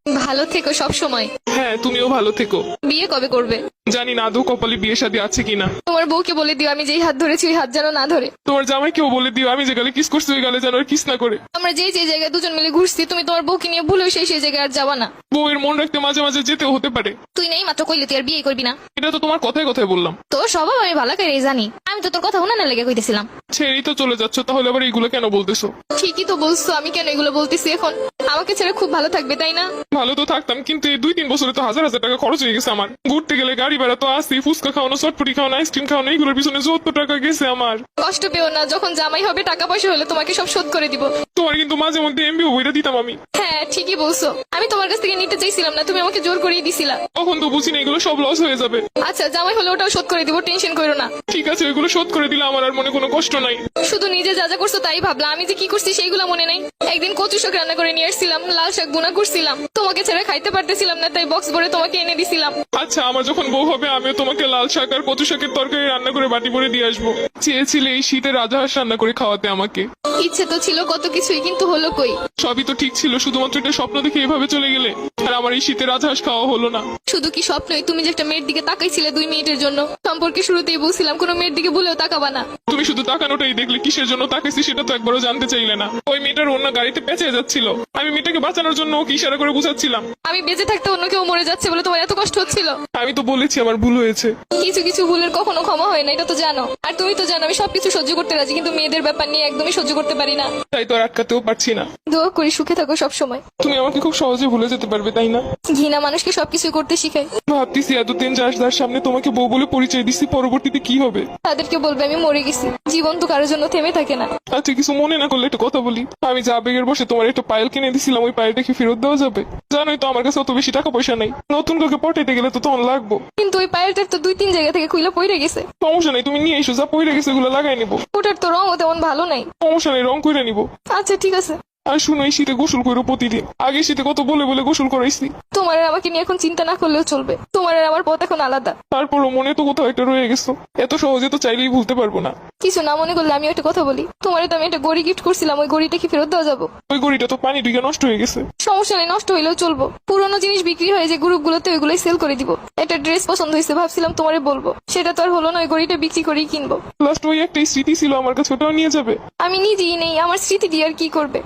ভালো থেকো সব সময়। হ্যাঁ, তুমিও ভালো থেকো। বিয়ে কবে করবে? জানি না আদৌ কপালে বিয়ে শাদী আছে কিনা। তোমার বউকে বলে দিও আমি যেই হাত ধরেছি ওই হাত যেন না ধরে। তোমার জামাইকেও বলে দিও আমি যে গালে কিস করছি ওই গালে যেন আর কিস না করে। আমরা যে জায়গায় দুজন মিলে ঘুরছি তুমি তোমার বউকে নিয়ে ভুলেও সেই জায়গায় আর যাবা না। বউয়ের মন রাখতে মাঝে মাঝে যেতেও হতে পারে। তুই নেই মাত্র কইলে তুই আর বিয়ে করবি না। এটা তো তোমার কথায় কথায় বললাম। তোর স্বভাব আমি ভালো করে জানি। আমি তো তোর কথা উনানে লেগে কইতেছিলাম। ছেড়েই তো চলে যাচ্ছ, তাহলে আবার এইগুলো কেন বলতেছো? ঠিকই তো বলছো, আমি কেন এগুলো বলতেছি এখন? আমাকে ছেড়ে খুব ভালো থাকবে তাই না? ভালো তো থাকতাম, কিন্তু এই 2-3 বছরে তো হাজার হাজার টাকা খরচ হয়ে গেছে আমার। ঘুরতে গেলে গাড়ি ভাড়া তো আসি, ফুচকা খাওয়ানো, চটপটি খাওয়ানো, আইসক্রিম খাওয়ানো, এইগুলোর পিছনে 70 টাকা গেছে আমার। কষ্ট পেও না, যখন জামাই হবে টাকা পয়সা হলে তোমাকে সব শোধ করে দিব। তোমার কিন্তু মাঝে মধ্যে এমবিও বইটা দিতাম আমি। হ্যাঁ ঠিকই বলছো, আমি তোমার কাছ থেকে নিতে চাইছিলাম না, তুমি আমাকে জোর করিয়ে দিছিলা। তখন তো বুঝি না এগুলো সব লস হয়ে যাবে। আচ্ছা জামাই হলে ওটাও শোধ করে দিব, টেনশন করো না। ঠিক আছে, ওইগুলো শোধ করে দিলে আমার আর মনে কোনো কষ্ট নাই। শুধু নিজে যা যা করছো তাই ভাবলা, আমি যে কি করছি সেইগুলো মনে নাই। একদিন কচু শাক রান্না করে নিয়ে আসছিলাম, লাল শাক বোনা করছিলাম, তোমাকে ছেড়ে খাইতে পারতেছিলাম না তাই বক্স ভরে তোমাকে এনে দিছিলাম। আচ্ছা, আমার যখন বউ হবে আমিও তোমাকে লাল শাক আর কচু শাকের তরকারি রান্না করে বাটি ভরে দিয়ে আসবো। চেয়েছিলে এই শীতে রাজহাঁস রান্না করে খাওয়াতে আমাকে। ইচ্ছে তো ছিল কত কিছুই, কিন্তু হলো কই? সবই তো ঠিক ছিল, শুধুমাত্র একটা স্বপ্ন দেখে এভাবে চলে গেলে। আর আমার এই শীতে রাজহাঁস খাওয়া হলো না। শুধু কি স্বপ্নই? তুমি যে একটা মেয়ের দিকে তাকাইছিলে 2 মিনিটের জন্য, সম্পর্কে শুরুতেই বলছিলাম কোনো মেয়ের দিকে ভুলেও তাকাবা না। তুমি শুধু তাকানোটাই দেখলে, কিসের জন্য তাকাইছি সেটা তো একবারও জানতে চাইলে না। ওই মেয়েটার অন্য গাড়িতে পেঁচে যাচ্ছিল, আমি মেয়েটাকে বাঁচানোর জন্য ওকে ইশারা করে বুঝাচ্ছিলাম। আমি বেঁচে থাকতে অন্য কেউ মরে যাচ্ছে বলে তোমার এত কষ্ট হচ্ছিল? আমি তো বলেছি আমার ভুল হয়েছে। কিছু কিছু ভুলের কখনো ক্ষমা হয় না, এটা তো জানো। আর তুমি তো জানো আমি সবকিছু সহ্য করতে রাজি, কিন্তু মেয়েদের ব্যাপার নিয়ে একদমই সহ্য করতে পারি না। তাই তো আর আটকাতেও পারছি না। দোয়া করি সুখে থাকো সব সময়। তুমি আমাকে খুব সহজে ভুলে যেতে পারবে তাই না? ঘৃণা মানুষকে সবকিছু করতে শিখায়। ভাবতেছি এতদিন যার সামনে তোমাকে বউ বলে পরিচয় দিচ্ছি, পরবর্তীতে কি হবে? তাদেরকে বলবে আমি মরে গেছি। জীবন তো কারোর জন্য থেমে থাকে না। আচ্ছা, কিছু মনে না করলে একটা কথা বলি। আমি যা আবেগের বসে তোমার একটা পায়েল কিনে দিছিলাম, ওই পায়েলটা কি ফেরত দেওয়া যাবে? জানোই তো আমার কাছে অত বেশি টাকা পয়সা নাই। নতুন কাউকে পটাইতে গেলে তো তখন লাগবো। কিন্তু ওই পায়েলটার তো 2-3 জায়গা থেকে খুইলা পড়ে গেছে। সমস্যা নেই, তুমি নিয়ে এসো, যা পইরে গেছে এগুলো লাগাই নিবো। ওটার তো রঙও তেমন ভালো নাই। সমস্যা নেই, রং করে নিবো। আচ্ছা ঠিক আছে। আর শুনো, এই শীতে গোসল করো প্রতিদিন। আগে শীতে কত বলে বলে গোসল করাইছি। তোমার আর আমাকে নিয়ে এখন চিন্তা না করলেও চলবে। তোমার আর আমার পথ এখন আলাদা। তারপরও মনে তো কোথাও একটা রয়ে গেছো। এত সহজে তো চাইলেই ভুলতে পারবো না। কিছু না মনে করলে আমি একটা কথা বলি। তোমার তো আমি একটা গড়ি গিফট করছিলাম, ওই গড়িটা কি ফেরত দেওয়া যাবো? ওই গড়িটা তো পানি ঢুকে নষ্ট হয়ে গেছে। সমস্যা নেই, নষ্ট হইলেও চলবো। পুরোনো জিনিস বিক্রি হয়ে যে গ্রুপগুলোতে ওইগুলোই সেল করে দিব। একটা ড্রেস পছন্দ হয়েছে, ভাবছিলাম তোমারে বলবো, সেটা তো আর হলো না। ওই গড়িটা বিক্রি করেই কিনবো। লাস্ট ওই একটাই স্মৃতি ছিল আমার কাছে, ওটাও নিয়ে যাবে? আমি নিজেই নেই, আমার স্মৃতি দিয়ে আর কি করবে?